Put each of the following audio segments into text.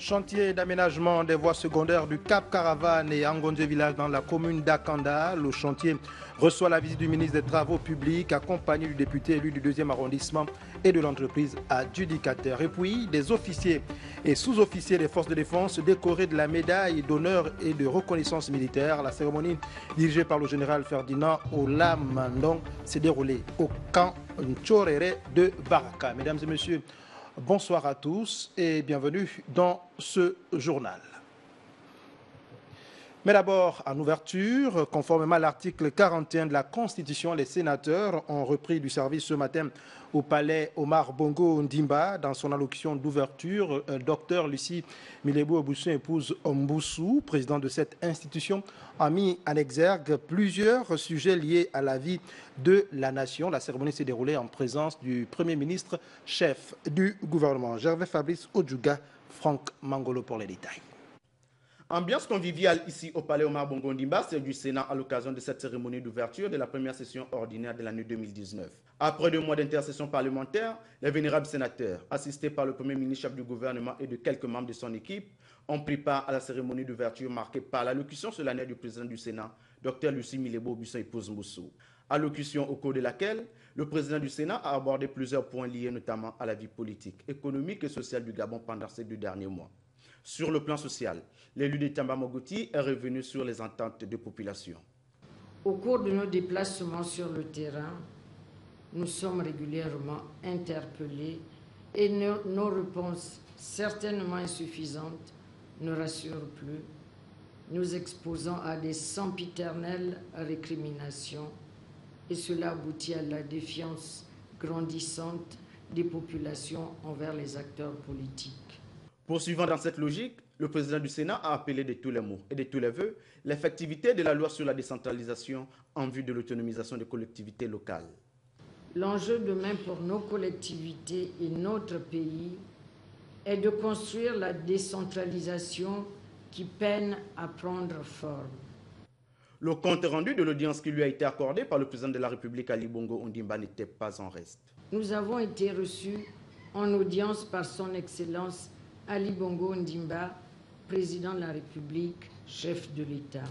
Chantier d'aménagement des voies secondaires du Cap Caravane et Angondje village dans la commune d'Akanda. Le chantier reçoit la visite du ministre des Travaux publics accompagné du député élu du 2e arrondissement et de l'entreprise adjudicateur. Et puis des officiers et sous-officiers des forces de défense décorés de la médaille d'honneur et de reconnaissance militaire. La cérémonie dirigée par le général Ferdinand Olamandong s'est déroulée au camp Nchorere de Baraka. Mesdames et messieurs, bonsoir à tous et bienvenue dans ce journal. Mais d'abord, en ouverture, conformément à l'article 41 de la Constitution, les sénateurs ont repris du service ce matin au palais Omar Bongo Ndimba. Dans son allocution d'ouverture, Dr Lucie Milebo Obusu, épouse Omboussou, président de cette institution, a mis en exergue plusieurs sujets liés à la vie de la nation. La cérémonie s'est déroulée en présence du Premier ministre, chef du gouvernement. Gervais Fabrice Odjouga, Franck Mangolo pour les détails. Ambiance conviviale ici au palais Omar Bongo Ndimba, c'est du Sénat à l'occasion de cette cérémonie d'ouverture de la première session ordinaire de l'année 2019. Après 2 mois d'intercession parlementaire, les vénérables sénateurs, assistés par le Premier ministre chef du gouvernement et de quelques membres de son équipe, ont pris part à la cérémonie d'ouverture marquée par l'allocution solennelle du président du Sénat, Dr Lucie Milebo Obusu, épouse Mboussou. Allocution au cours de laquelle le président du Sénat a abordé plusieurs points liés notamment à la vie politique, économique et sociale du Gabon pendant ces 2 derniers mois. Sur le plan social, l'élu de Tamba Mogoti est revenu sur les ententes de population. Au cours de nos déplacements sur le terrain, nous sommes régulièrement interpellés et nos réponses, certainement insuffisantes, ne rassurent plus, nous exposant à des sempiternelles récriminations et cela aboutit à la défiance grandissante des populations envers les acteurs politiques. Poursuivant dans cette logique, le président du Sénat a appelé de tous les mots et de tous les vœux l'effectivité de la loi sur la décentralisation en vue de l'autonomisation des collectivités locales. L'enjeu demain pour nos collectivités et notre pays est de construire la décentralisation qui peine à prendre forme. Le compte rendu de l'audience qui lui a été accordée par le président de la République Ali Bongo Ondimba n'était pas en reste. Nous avons été reçus en audience par son Excellence Ali Bongo Ndimba, président de la République, chef de l'État.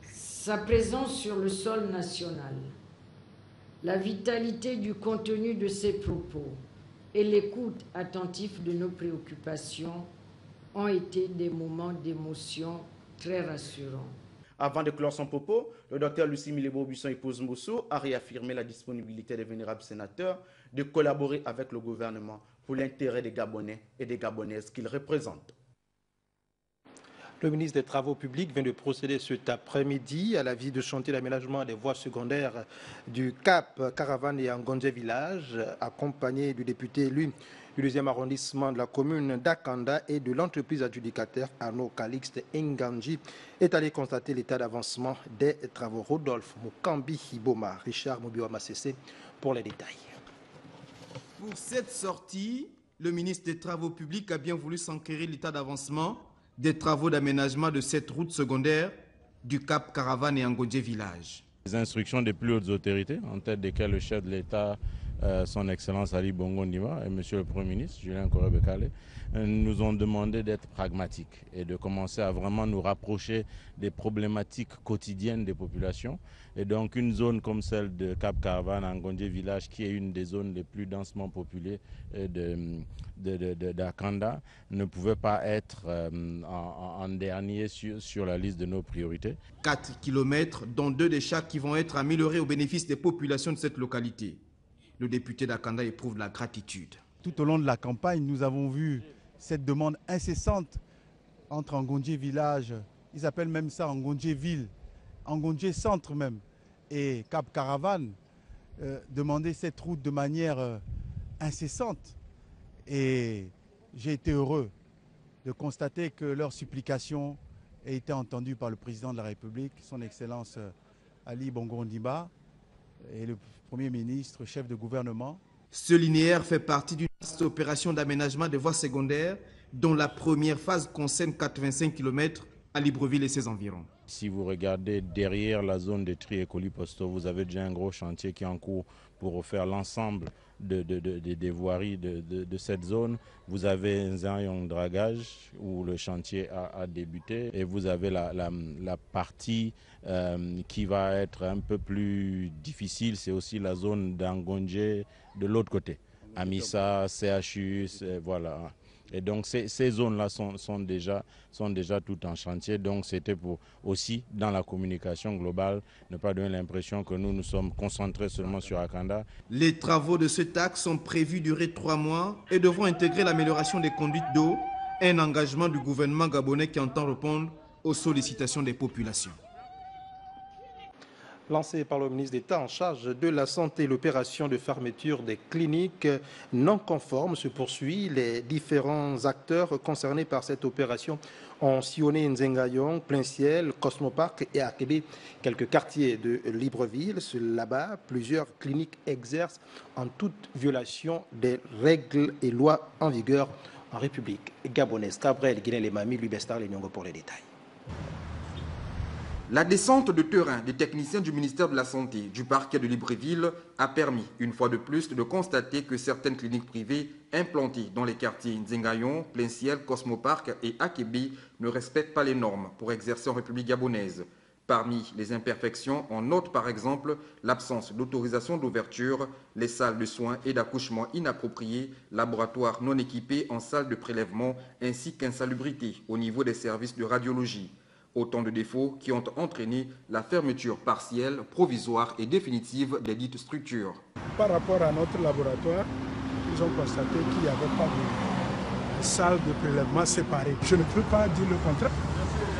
Sa présence sur le sol national, la vitalité du contenu de ses propos et l'écoute attentive de nos préoccupations ont été des moments d'émotion très rassurants. Avant de clore son propos, le docteur Lucie Milebo Obusu, épouse Mboussou, a réaffirmé la disponibilité des vénérables sénateurs de collaborer avec le gouvernement pour l'intérêt des Gabonais et des Gabonaises qu'ils représentent. Le ministre des Travaux publics vient de procéder cet après-midi à la visite de chantier d'aménagement des voies secondaires du Cap Caravane et Angondje village, accompagné du député élu du 2e arrondissement de la commune d'Akanda et de l'entreprise adjudicateur Arnaud Calixte Nganji, est allé constater l'état d'avancement des travaux. Rodolphe Mukambi Hiboma, Richard Mobiwama Sessé pour les détails. Pour cette sortie, le ministre des Travaux publics a bien voulu s'enquérir l'état d'avancement des travaux d'aménagement de cette route secondaire du Cap Caravane et Angondje village. Les instructions des plus hautes autorités, en tête desquelles le chef de l'État, son Excellence Ali Bongo Ndimba et Monsieur le Premier ministre, Julien Koré-Bekale, nous ont demandé d'être pragmatiques et de commencer à vraiment nous rapprocher des problématiques quotidiennes des populations. Et donc une zone comme celle de Cap Caravane, Angondje village, qui est une des zones les plus densément populées d'Akanda, ne pouvait pas être en dernier sur la liste de nos priorités. 4 kilomètres, dont 2 des chaque qui vont être améliorés au bénéfice des populations de cette localité. Le député d'Akanda éprouve la gratitude. Tout au long de la campagne, nous avons vu cette demande incessante entre Angondje village, ils appellent même ça Angondje ville, Angondje centre même, et Cap Caravane, demander cette route de manière incessante. Et j'ai été heureux de constater que leur supplication a été entendue par le président de la République, son Excellence Ali Bongo Ndimba, et le Premier ministre, chef de gouvernement. Ce linéaire fait partie d'une vaste opération d'aménagement des voies secondaires dont la première phase concerne 85 km à Libreville et ses environs. Si vous regardez derrière la zone de tri et colis postaux, vous avez déjà un gros chantier qui est en cours pour refaire l'ensemble des voiries de cette zone. Vous avez un Zayong dragage où le chantier a débuté et vous avez la partie qui va être un peu plus difficile, c'est aussi la zone d'Angondje de l'autre côté. Amissa, CHU, voilà. Et donc ces zones-là sont déjà toutes en chantier. Donc c'était pour aussi, dans la communication globale, ne pas donner l'impression que nous sommes concentrés seulement sur Akanda. Les travaux de cet axe sont prévus durer 3 mois et devront intégrer l'amélioration des conduites d'eau, un engagement du gouvernement gabonais qui entend répondre aux sollicitations des populations. Lancée par le ministre d'État en charge de la santé, l'opération de fermeture des cliniques non conformes se poursuit. Les différents acteurs concernés par cette opération ont sillonné Nzengayong, Plein-Ciel, Cosmopark et Akebe, quelques quartiers de Libreville. Là-bas, plusieurs cliniques exercent en toute violation des règles et lois en vigueur en République gabonaise. Cabrel, Guinée-Lemami, Lubestar, les Nyongo pour les détails. La descente de terrain des techniciens du ministère de la Santé du parquet de Libreville a permis, une fois de plus, de constater que certaines cliniques privées implantées dans les quartiers Nzengayon, Plein-Ciel, Cosmopark et Akebe ne respectent pas les normes pour exercer en République gabonaise. Parmi les imperfections, on note par exemple l'absence d'autorisation d'ouverture, les salles de soins et d'accouchement inappropriées, laboratoires non équipés en salle de prélèvement ainsi qu'insalubrité au niveau des services de radiologie. Autant de défauts qui ont entraîné la fermeture partielle, provisoire et définitive des dites structures. Par rapport à notre laboratoire, ils ont constaté qu'il n'y avait pas de salle de prélèvement séparée. Je ne peux pas dire le contraire.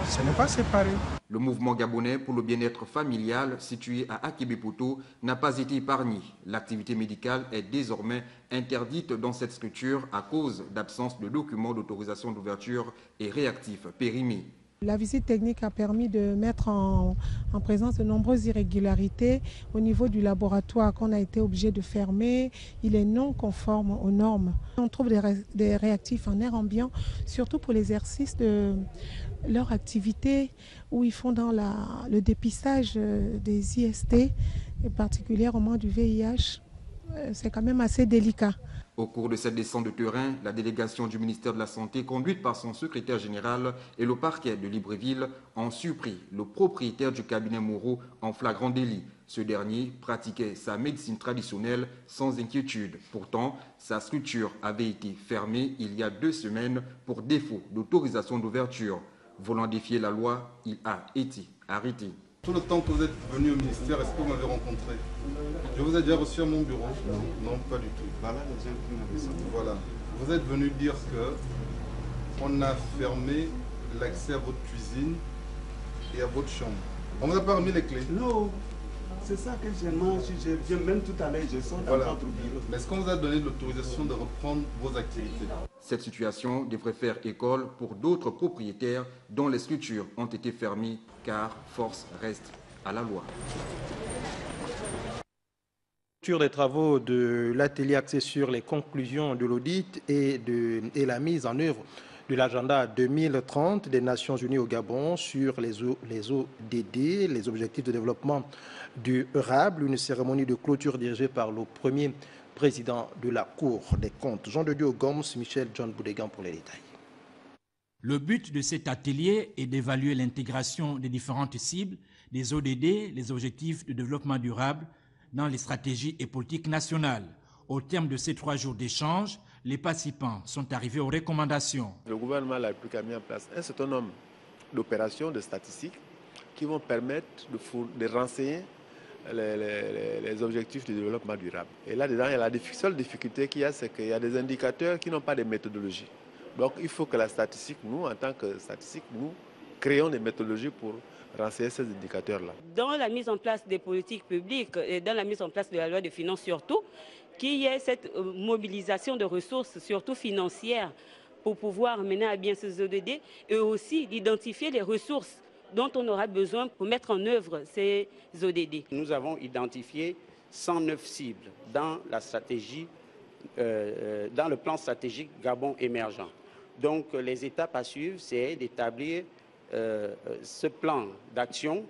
Ce n'est pas séparé. Le mouvement gabonais pour le bien-être familial situé à Akebe-Poto n'a pas été épargné. L'activité médicale est désormais interdite dans cette structure à cause d'absence de documents d'autorisation d'ouverture et réactifs périmés. La visite technique a permis de mettre en présence de nombreuses irrégularités au niveau du laboratoire qu'on a été obligé de fermer. Il est non conforme aux normes. On trouve des réactifs en air ambiant, surtout pour l'exercice de leur activité où ils font dans le dépistage des IST, et particulièrement du VIH. C'est quand même assez délicat. Au cours de cette descente de terrain, la délégation du ministère de la Santé, conduite par son secrétaire général et le parquet de Libreville, ont surpris le propriétaire du cabinet Moreau en flagrant délit. Ce dernier pratiquait sa médecine traditionnelle sans inquiétude. Pourtant, sa structure avait été fermée il y a 2 semaines pour défaut d'autorisation d'ouverture. Voulant défier la loi, il a été arrêté. Tout le temps que vous êtes venu au ministère, est-ce que vous m'avez rencontré? Je vous ai déjà reçu à mon bureau? Non, pas du tout. Voilà. Vous êtes venu dire que on a fermé l'accès à votre cuisine et à votre chambre. On vous a pas remis les clés? Non, c'est ça que je mange. Je viens même tout à l'heure, je sors dans votre bureau. Mais est-ce qu'on vous a donné l'autorisation de reprendre vos activités? Cette situation devrait faire école pour d'autres propriétaires dont les structures ont été fermées car force reste à la loi. Des travaux de l'atelier axé sur les conclusions de l'audit et la mise en œuvre de l'agenda 2030 des Nations Unies au Gabon sur les ODD, les objectifs de développement durable, une cérémonie de clôture dirigée par le premier président de la Cour des comptes. Jean de Dieu Gomes, Michel John Boudégan pour les détails. Le but de cet atelier est d'évaluer l'intégration des différentes cibles des ODD, les objectifs de développement durable, dans les stratégies et politiques nationales. Au terme de ces 3 jours d'échange, les participants sont arrivés aux recommandations. Le gouvernement de la République a mis en place un certain nombre d'opérations, de statistiques qui vont permettre de renseigner les objectifs de développement durable. Et là-dedans, la seule difficulté qu'il y a, c'est qu'il y a des indicateurs qui n'ont pas de méthodologie. Donc il faut que la statistique, nous, en tant que statistique, nous créons des méthodologies pour renseigner ces indicateurs-là. Dans la mise en place des politiques publiques et dans la mise en place de la loi de finances surtout, qu'il y ait cette mobilisation de ressources, surtout financières, pour pouvoir mener à bien ces ODD et aussi d'identifier les ressources dont on aura besoin pour mettre en œuvre ces ODD. Nous avons identifié 109 cibles dans la stratégie, dans le plan stratégique Gabon émergent. Donc les étapes à suivre, c'est d'établir ce plan d'action.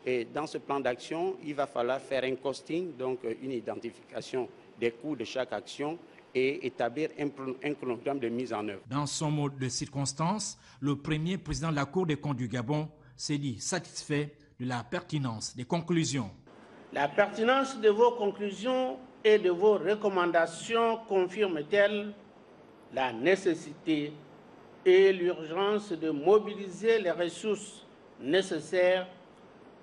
Et dans ce plan d'action, il va falloir faire un costing, donc une identification des coûts de chaque action et établir un chronogramme de mise en œuvre. Dans son mot de circonstance, le premier président de la Cour des comptes du Gabon s'est dit satisfait de la pertinence des conclusions. La pertinence de vos conclusions et de vos recommandations confirme-t-elle la nécessité et l'urgence de mobiliser les ressources nécessaires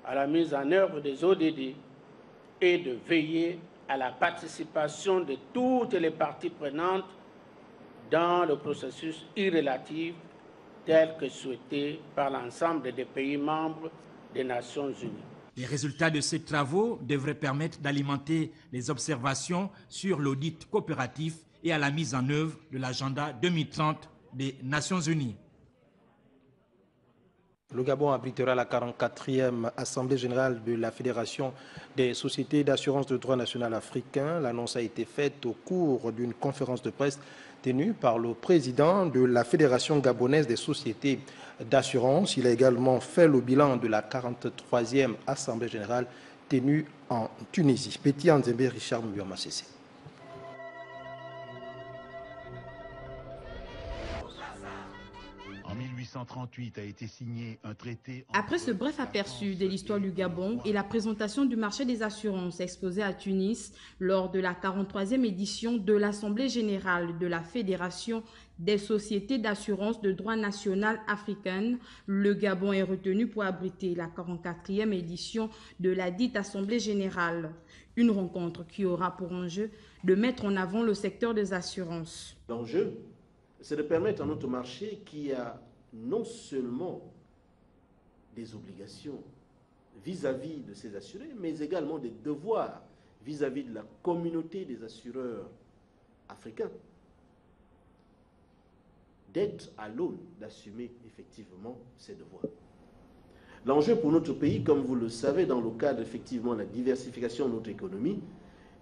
à la mise en œuvre des ODD et de veiller à la participation de toutes les parties prenantes dans le processus irrélatif tel que souhaité par l'ensemble des pays membres des Nations Unies. Les résultats de ces travaux devraient permettre d'alimenter les observations sur l'audit coopératif et à la mise en œuvre de l'agenda 2030 des Nations Unies. Le Gabon abritera la 44e Assemblée générale de la Fédération des sociétés d'assurance de droit national africain. L'annonce a été faite au cours d'une conférence de presse tenue par le président de la Fédération gabonaise des sociétés d'assurance. Il a également fait le bilan de la 43e Assemblée générale tenue en Tunisie. Petit Anzembe, Richard Mouyouma-Sessé. En 1838 a été signé un traité... Après ce bref aperçu de l'histoire du Gabon et la présentation du marché des assurances exposé à Tunis lors de la 43e édition de l'Assemblée générale de la Fédération des sociétés d'assurance de droit national africaine, le Gabon est retenu pour abriter la 44e édition de la dite Assemblée générale. Une rencontre qui aura pour enjeu de mettre en avant le secteur des assurances. L'enjeu, c'est de permettre à notre marché qui a non seulement des obligations vis-à-vis de ses assurés, mais également des devoirs vis-à-vis de la communauté des assureurs africains, d'être à l'aune d'assumer effectivement ses devoirs. L'enjeu pour notre pays, comme vous le savez, dans le cadre effectivement de la diversification de notre économie,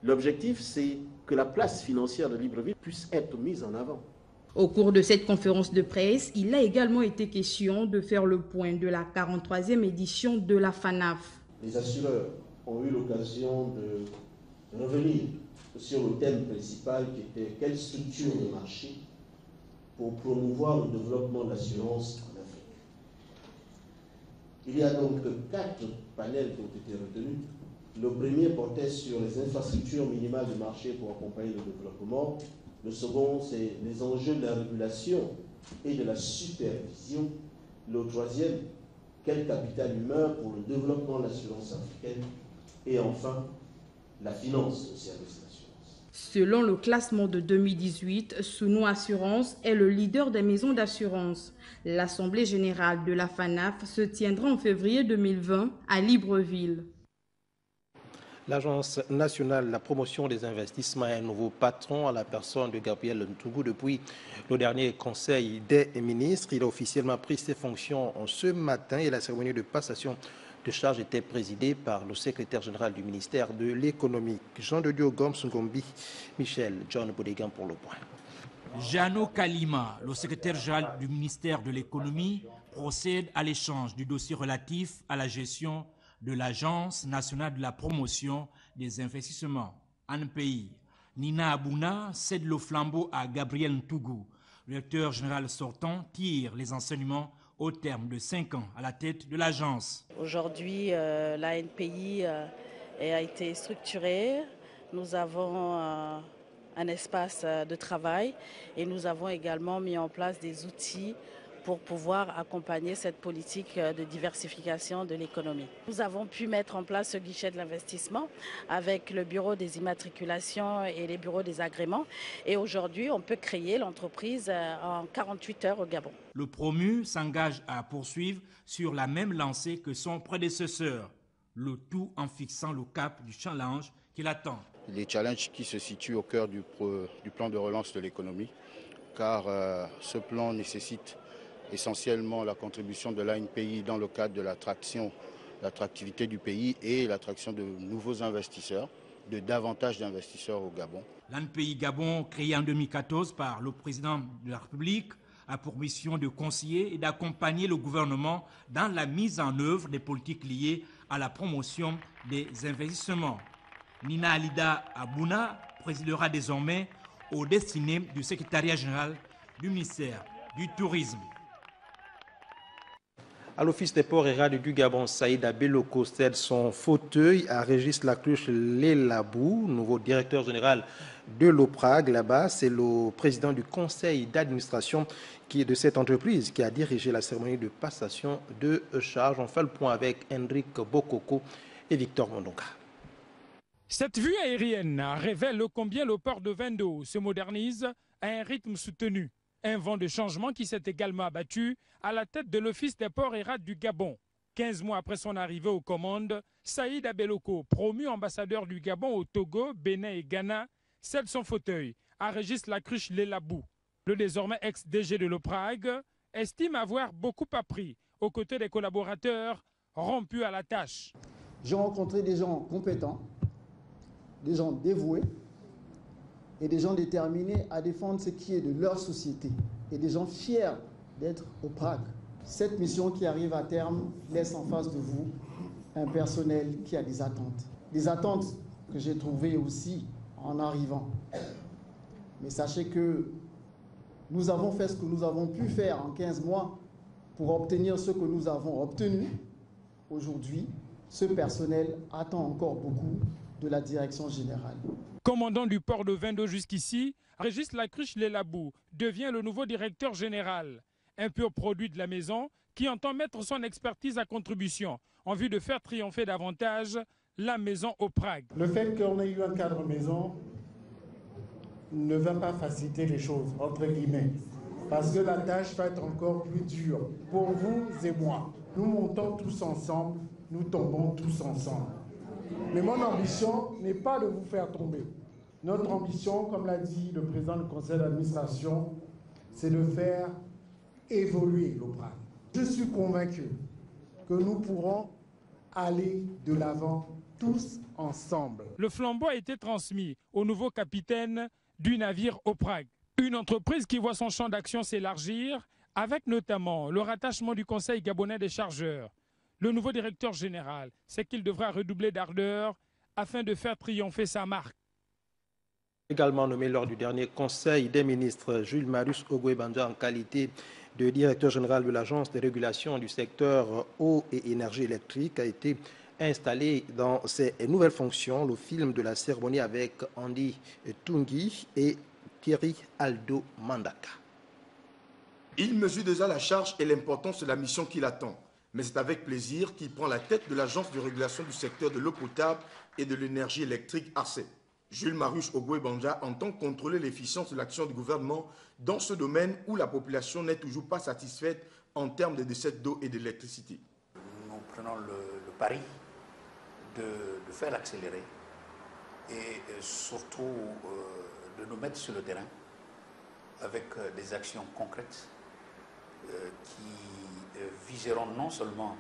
l'objectif c'est que la place financière de Libreville puisse être mise en avant. Au cours de cette conférence de presse, il a également été question de faire le point de la 43e édition de la FANAF. Les assureurs ont eu l'occasion de revenir sur le thème principal qui était quelle structure de marché pour promouvoir le développement de l'assurance en Afrique. Il y a donc 4 panels qui ont été retenus. Le premier portait sur les infrastructures minimales de marché pour accompagner le développement. Le second, c'est les enjeux de la régulation et de la supervision. Le troisième, quel capital humain pour le développement de l'assurance africaine. Et enfin, la finance au service de l'assurance. Selon le classement de 2018, Sounou Assurance est le leader des maisons d'assurance. L'Assemblée générale de la FANAF se tiendra en février 2020 à Libreville. L'Agence nationale de la promotion des investissements est un nouveau patron à la personne de Gabriel Ntougou depuis le dernier conseil des ministres. Il a officiellement pris ses fonctions ce matin et la cérémonie de passation de charge était présidée par le secrétaire général du ministère de l'économie, Jean de Dieu Gomes Ngombi, Michel John Bodegan pour le point. Jano Kalima, le secrétaire général du ministère de l'économie, procède à l'échange du dossier relatif à la gestion de l'Agence nationale de la promotion des investissements en pays. Nina Abouna cède le flambeau à Gabriel Ntougou. Le directeur général sortant tire les enseignements au terme de 5 ans à la tête de l'agence. Aujourd'hui, l'ANPI a été structurée. Nous avons un espace de travail et nous avons également mis en place des outils pour pouvoir accompagner cette politique de diversification de l'économie. Nous avons pu mettre en place ce guichet de l'investissement avec le bureau des immatriculations et les bureaux des agréments. Et aujourd'hui, on peut créer l'entreprise en 48 heures au Gabon. Le promu s'engage à poursuivre sur la même lancée que son prédécesseur, le tout en fixant le cap du challenge qui l'attend. Les challenges qui se situent au cœur du plan de relance de l'économie, car ce plan nécessite essentiellement la contribution de l'ANPI dans le cadre de l'attractivité du pays et l'attraction de nouveaux investisseurs, de davantage d'investisseurs au Gabon. L'ANPI Gabon, créé en 2014 par le président de la République, a pour mission de conseiller et d'accompagner le gouvernement dans la mise en œuvre des politiques liées à la promotion des investissements. Nina Alida Abouna présidera désormais aux destinées du secrétariat général du ministère du Tourisme. À l'Office des ports et rades du Gabon, Saïd Abeloko cède son fauteuil à Régis Lacruche Lelabou, nouveau directeur général de l'OPRAG. Là-bas, c'est le président du conseil d'administration de cette entreprise qui a dirigé la cérémonie de passation de charge. On fait le point avec Henrik Bokoko et Victor Mondonga. Cette vue aérienne révèle combien le port de Vendo se modernise à un rythme soutenu. Un vent de changement qui s'est également abattu à la tête de l'Office des ports et rades du Gabon. 15 mois après son arrivée aux commandes, Saïd Abeloko, promu ambassadeur du Gabon au Togo, Bénin et Ghana, cède son fauteuil à Régis Lacruche Lelabou. Le désormais ex-DG de l'OPRAG estime avoir beaucoup appris aux côtés des collaborateurs rompus à la tâche. J'ai rencontré des gens compétents, des gens dévoués, et des gens déterminés à défendre ce qui est de leur société et des gens fiers d'être au PRAG. Cette mission qui arrive à terme laisse en face de vous un personnel qui a des attentes que j'ai trouvées aussi en arrivant. Mais sachez que nous avons fait ce que nous avons pu faire en 15 mois pour obtenir ce que nous avons obtenu. Aujourd'hui, ce personnel attend encore beaucoup de la direction générale. Commandant du port de Vendo jusqu'ici, Régis Lacruche Lelabou devient le nouveau directeur général. Un pur produit de la maison qui entend mettre son expertise à contribution en vue de faire triompher davantage la maison OPRAG. Le fait qu'on ait eu un cadre maison ne va pas faciliter les choses, entre guillemets, parce que la tâche va être encore plus dure pour vous et moi. Nous montons tous ensemble, nous tombons tous ensemble. Mais mon ambition n'est pas de vous faire tomber. Notre ambition, comme l'a dit le président du conseil d'administration, c'est de faire évoluer l'OPRAG. Je suis convaincu que nous pourrons aller de l'avant tous ensemble. Le flambeau a été transmis au nouveau capitaine du navire OPRAG. Une entreprise qui voit son champ d'action s'élargir avec notamment le rattachement du conseil gabonais des chargeurs. Le nouveau directeur général sait qu'il devra redoubler d'ardeur afin de faire triompher sa marque. Également nommé lors du dernier conseil des ministres, Jules Marius Ogoué-Banja en qualité de directeur général de l'agence de régulation du secteur eau et énergie électrique a été installé dans ses nouvelles fonctions. Le film de la cérémonie avec Andy Tungi et Thierry Aldo Mandaka. Il mesure déjà la charge et l'importance de la mission qui l'attend. Mais c'est avec plaisir qu'il prend la tête de l'agence de régulation du secteur de l'eau potable et de l'énergie électrique ARCEP. Jules Marius Ogoué-Banja entend contrôler l'efficience de l'action du gouvernement dans ce domaine où la population n'est toujours pas satisfaite en termes de décès d'eau et d'électricité. Nous prenons le pari de faire accélérer et surtout de nous mettre sur le terrain avec des actions concrètes qui viseront non seulement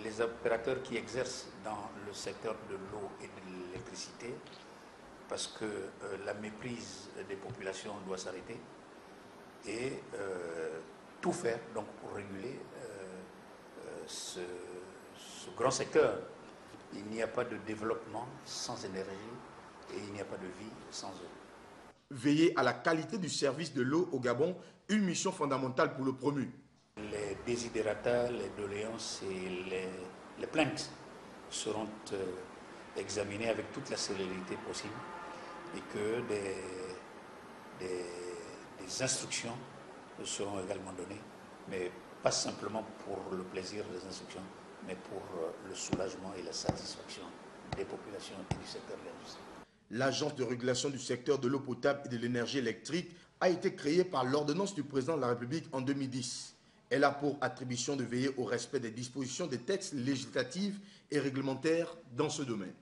les opérateurs qui exercent dans le secteur de l'eau et de l'électricité, parce que la méprise des populations doit s'arrêter, et tout faire donc, pour réguler ce grand secteur. Il n'y a pas de développement sans énergie et il n'y a pas de vie sans eau. Veiller à la qualité du service de l'eau au Gabon, une mission fondamentale pour le promu. Les désidérata, les doléances et les plaintes seront examinées avec toute la célérité possible et que des instructions seront également données, mais pas simplement pour le plaisir des instructions, mais pour le soulagement et la satisfaction des populations et du secteur de l'industrie. L'agence de régulation du secteur de l'eau potable et de l'énergie électrique a été créée par l'ordonnance du président de la République en 2010. Elle a pour attribution de veiller au respect des dispositions des textes législatifs et réglementaires dans ce domaine.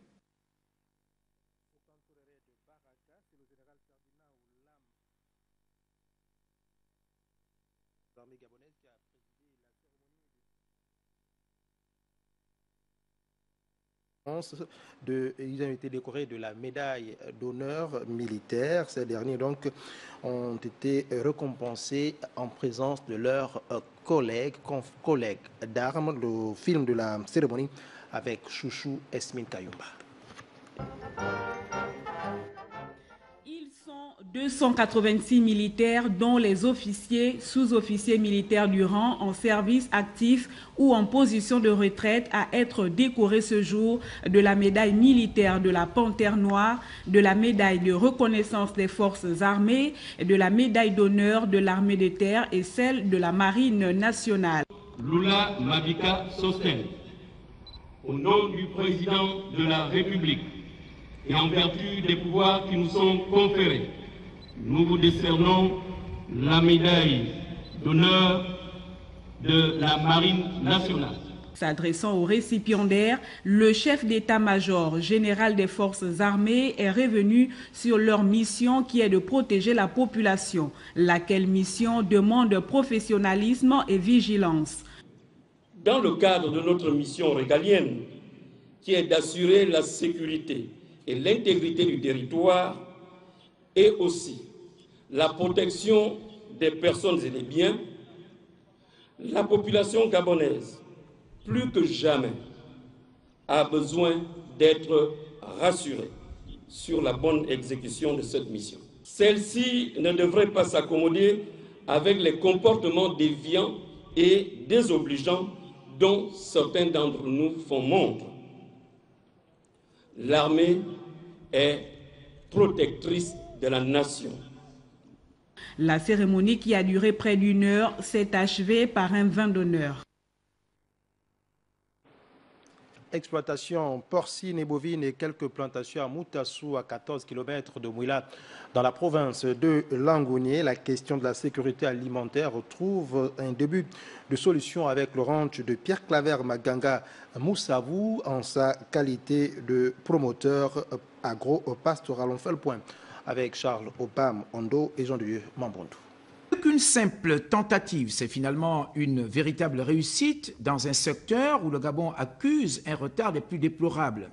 Ils ont été décorés de la médaille d'honneur militaire. Ces derniers donc ont été récompensés en présence de leurs collègues d'armes. Le film de la cérémonie avec Chouchou Esmine Kayumba. Ils sont 286 militaires, dont les officiers, sous-officiers militaires du rang, en service actif ou en position de retraite, à être décorés ce jour de la médaille militaire de la Panthère Noire, de la médaille de reconnaissance des forces armées, de la médaille d'honneur de l'armée de terre et celle de la marine nationale. Lula Mavika Sosten, au nom du président de la République et en vertu des pouvoirs qui nous sont conférés, nous vous décernons la médaille d'honneur de la Marine nationale. S'adressant aux récipiendaires, le chef d'état-major général des forces armées est revenu sur leur mission qui est de protéger la population, laquelle mission demande professionnalisme et vigilance. Dans le cadre de notre mission régalienne, qui est d'assurer la sécurité et l'intégrité du territoire, et aussi la protection des personnes et des biens, la population gabonaise, plus que jamais, a besoin d'être rassurée sur la bonne exécution de cette mission. Celle-ci ne devrait pas s'accommoder avec les comportements déviants et désobligeants dont certains d'entre nous font montre. L'armée est protectrice de la nation. La cérémonie, qui a duré près d'1 heure, s'est achevée par un vin d'honneur. Exploitation porcine et bovine et quelques plantations à Moutassou, à 14 km de Mouila, dans la province de Langounié. La question de la sécurité alimentaire trouve un début de solution avec le ranch de Pierre Claver Maganga Moussavou en sa qualité de promoteur agro-pastoral. On fait le point avec Charles Obam Ondo et Jean-Dieu Mambondou. Qu'une simple tentative, c'est finalement une véritable réussite dans un secteur où le Gabon accuse un retard des plus déplorables.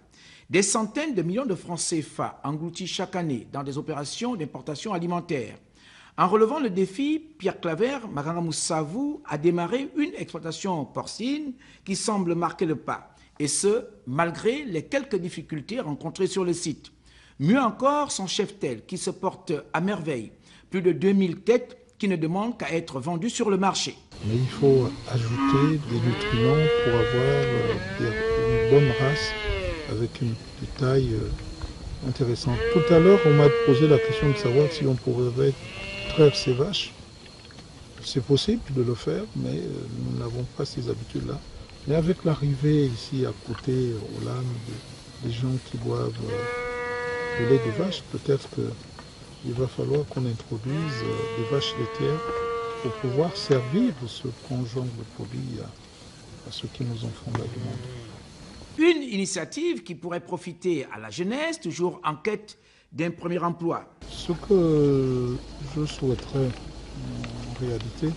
Des centaines de millions de francs CFA engloutis chaque année dans des opérations d'importation alimentaire. En relevant le défi, Pierre Claver Maganga Moussavou a démarré une exploitation porcine qui semble marquer le pas, et ce, malgré les quelques difficultés rencontrées sur le site. Mieux encore, son cheptel qui se porte à merveille, plus de 2000 têtes qui ne demandent qu'à être vendues sur le marché. Mais il faut ajouter des nutriments pour avoir une bonne race avec une taille intéressante. Tout à l'heure, on m'a posé la question de savoir si on pourrait traire ces vaches. C'est possible de le faire, mais nous n'avons pas ces habitudes-là. Mais avec l'arrivée ici à côté, au Lame, des gens qui boivent le lait de vache, peut-être qu'il va falloir qu'on introduise des vaches laitières pour pouvoir servir ce grand genre de produits à ceux qui nous en font la demande. Une initiative qui pourrait profiter à la jeunesse, toujours en quête d'un premier emploi. Ce que je souhaiterais en réalité,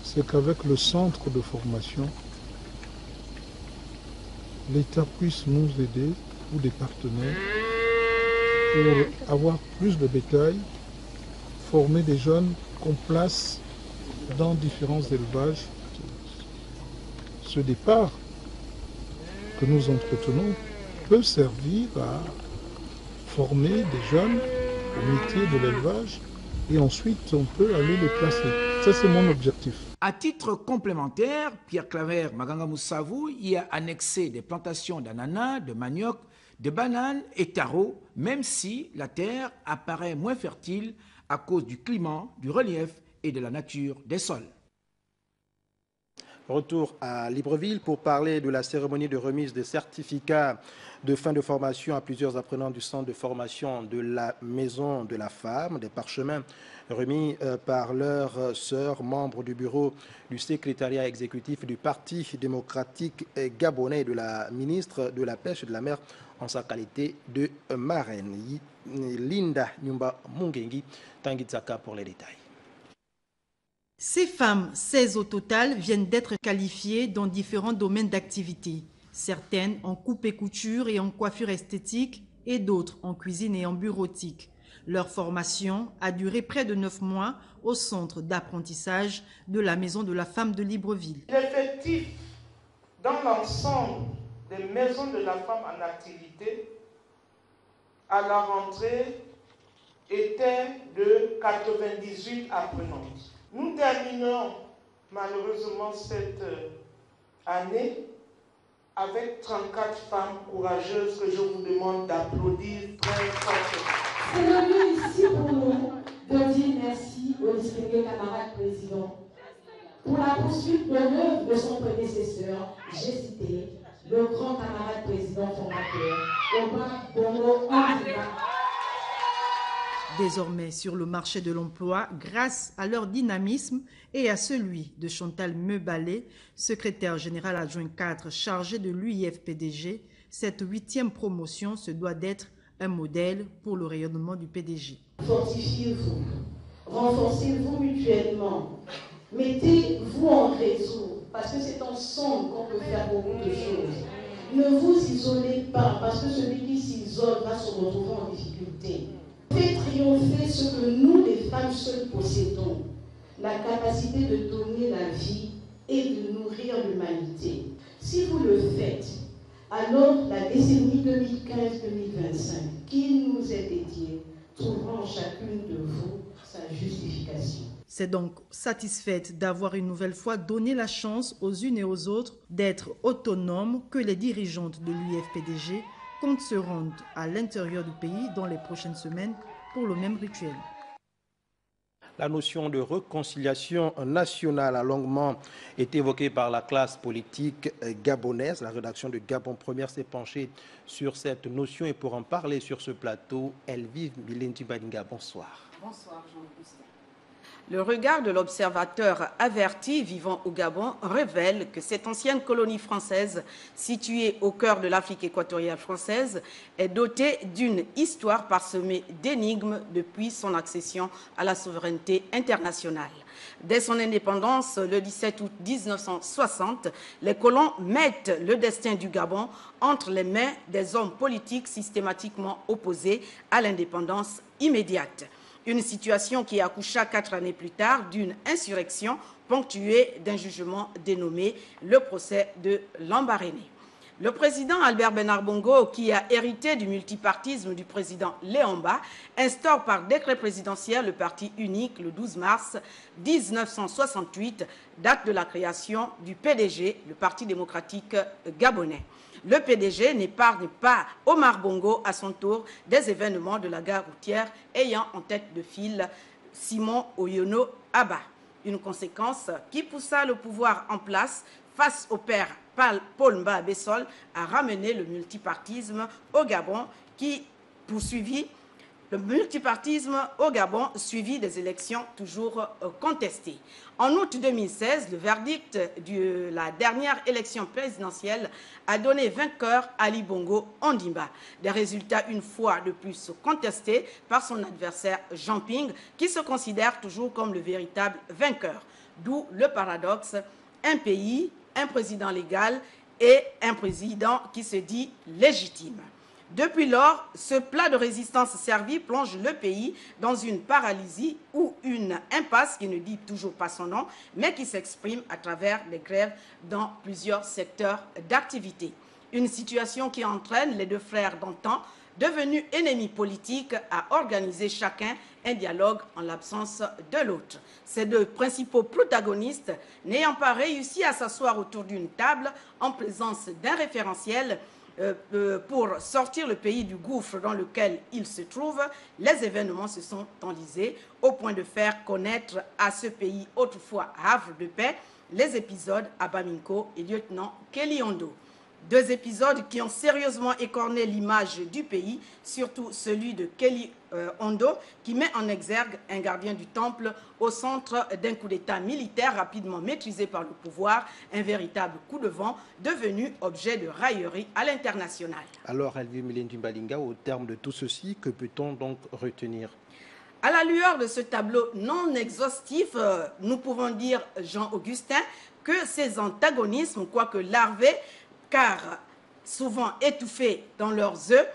c'est qu'avec le centre de formation, l'État puisse nous aider, ou des partenaires, pour avoir plus de bétail, former des jeunes qu'on place dans différents élevages. Ce départ que nous entretenons peut servir à former des jeunes au métier de l'élevage et ensuite on peut aller les placer. Ça, c'est mon objectif. À titre complémentaire, Pierre Claver Maganga Moussavou y a annexé des plantations d'ananas, de manioc, de bananes et tarots, même si la terre apparaît moins fertile à cause du climat, du relief et de la nature des sols. Retour à Libreville pour parler de la cérémonie de remise des certificats de fin de formation à plusieurs apprenants du centre de formation de la Maison de la Femme, des parchemins remis par leurs sœurs, membres du bureau du secrétariat exécutif du Parti démocratique gabonais, de la ministre de la Pêche et de la Mer en sa qualité de marraine. Linda Nyumba Mungengi, Tanguitsaka pour les détails. Ces femmes, 16 au total, viennent d'être qualifiées dans différents domaines d'activité. certaines en coupe et couture et en coiffure esthétique et d'autres en cuisine et en bureautique. Leur formation a duré près de 9 mois au centre d'apprentissage de la Maison de la Femme de Libreville. L'effectif dans l'ensemble des maisons de la femme en activité à la rentrée était de 98 apprenantes. Nous terminons malheureusement cette année avec 34 femmes courageuses que je vous demande d'applaudir très fortement. C'est le lieu ici pour nous de dire merci au distingué camarade président pour la poursuite de l'œuvre de son prédécesseur, j'ai cité le grand camarade président fondateur, Omar Bongo Ondimba. Désormais sur le marché de l'emploi, grâce à leur dynamisme et à celui de Chantal Meubalé, secrétaire général adjoint 4 chargé de l'UIF-PDG, cette 8e promotion se doit d'être un modèle pour le rayonnement du PDG. Fortifiez-vous, renforcez-vous mutuellement, mettez-vous en réseau, parce que c'est ensemble qu'on peut faire beaucoup de choses. Ne vous isolez pas, parce que celui qui s'isole va se retrouver en difficulté. Faites triompher ce que nous, les femmes seules, possédons, la capacité de donner la vie et de nourrir l'humanité. Si vous le faites, alors la décennie 2015-2025 qui nous est dédiée trouvera en chacune de vous sa justification. C'est donc satisfaite d'avoir une nouvelle fois donné la chance aux unes et aux autres d'être autonomes que les dirigeantes de l'UIF-PDG comptent se rendre à l'intérieur du pays dans les prochaines semaines pour le même rituel. La notion de réconciliation nationale a longuement été évoquée par la classe politique gabonaise. La rédaction de Gabon Première s'est penchée sur cette notion et pour en parler sur ce plateau, Elvive Milendi Balinga. Bonsoir. Bonsoir Jean-Augustin. Le regard de l'observateur averti vivant au Gabon révèle que cette ancienne colonie française, située au cœur de l'Afrique équatoriale française, est dotée d'une histoire parsemée d'énigmes depuis son accession à la souveraineté internationale. Dès son indépendance, le 17 août 1960, les colons mettent le destin du Gabon entre les mains des hommes politiques systématiquement opposés à l'indépendance immédiate. Une situation qui accoucha 4 années plus tard d'une insurrection ponctuée d'un jugement dénommé le procès de Lambaréné. Le président Albert Bernard Bongo, qui a hérité du multipartisme du président Léon Mba, instaure par décret présidentiel le parti unique le 12 mars 1968, date de la création du PDG, le Parti démocratique gabonais. Le PDG n'épargne pas Omar Bongo à son tour des événements de la gare routière ayant en tête de file Simon Oyono Abba. Une conséquence qui poussa le pouvoir en place face au père Paul Mba Bessol à ramener le multipartisme au Gabon qui poursuivit le multipartisme au Gabon suivi des élections toujours contestées. En août 2016, le verdict de la dernière élection présidentielle a donné vainqueur Ali Bongo Ondimba. Des résultats une fois de plus contestés par son adversaire Jean Ping, qui se considère toujours comme le véritable vainqueur. D'où le paradoxe, un pays, un président légal et un président qui se dit légitime. Depuis lors, ce plat de résistance servi plonge le pays dans une paralysie ou une impasse qui ne dit toujours pas son nom, mais qui s'exprime à travers des grèves dans plusieurs secteurs d'activité. Une situation qui entraîne les deux frères d'antan, devenus ennemis politiques, à organiser chacun un dialogue en l'absence de l'autre. Ces deux principaux protagonistes, n'ayant pas réussi à s'asseoir autour d'une table en présence d'un référentiel, pour sortir le pays du gouffre dans lequel il se trouve, les événements se sont enlisés au point de faire connaître à ce pays autrefois havre de paix les épisodes Abaminko et lieutenant Kelly Ondo. Deux épisodes qui ont sérieusement écorné l'image du pays, surtout celui de Kelly Ondo, qui met en exergue un gardien du temple au centre d'un coup d'État militaire rapidement maîtrisé par le pouvoir, un véritable coup de vent devenu objet de raillerie à l'international. Alors, Elvive Milendi Balinga, au terme de tout ceci, que peut-on donc retenir ? À la lueur de ce tableau non exhaustif, nous pouvons dire, Jean-Augustin, que ces antagonismes, quoique larvés, car souvent étouffés dans leurs œufs,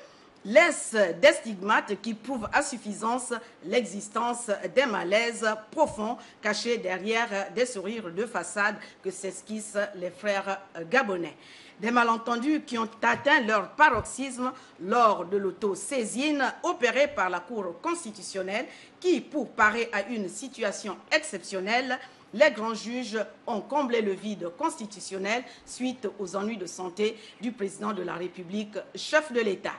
laissent des stigmates qui prouvent à suffisance l'existence d'un malaise profond caché derrière des sourires de façade que s'esquissent les frères gabonais. Des malentendus qui ont atteint leur paroxysme lors de l'auto-saisine opérée par la Cour constitutionnelle qui, pour parer à une situation exceptionnelle, les grands juges ont comblé le vide constitutionnel suite aux ennuis de santé du président de la République, chef de l'État.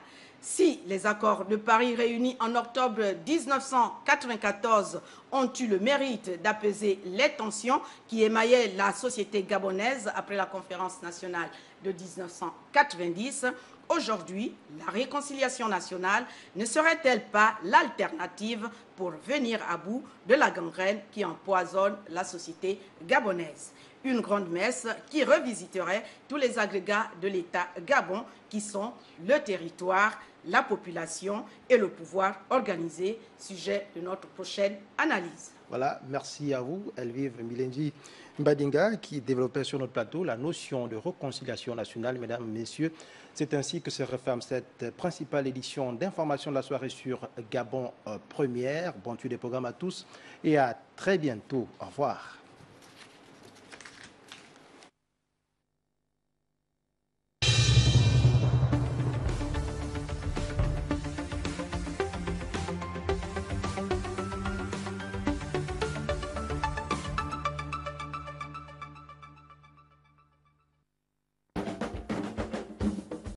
Si les accords de Paris réunis en octobre 1994 ont eu le mérite d'apaiser les tensions qui émaillaient la société gabonaise après la conférence nationale de 1990, aujourd'hui, la réconciliation nationale ne serait-elle pas l'alternative pour venir à bout de la gangrène qui empoisonne la société gabonaise? Une grande messe qui revisiterait tous les agrégats de l'État Gabon qui sont le territoire, la population et le pouvoir organisé, sujet de notre prochaine analyse. Voilà, merci à vous, Elvive Milenji Mbadinga, qui développait sur notre plateau la notion de réconciliation nationale. Mesdames, Messieurs, c'est ainsi que se referme cette principale édition d'information de la soirée sur Gabon Première. Bon tuer des programmes à tous et à très bientôt. Au revoir.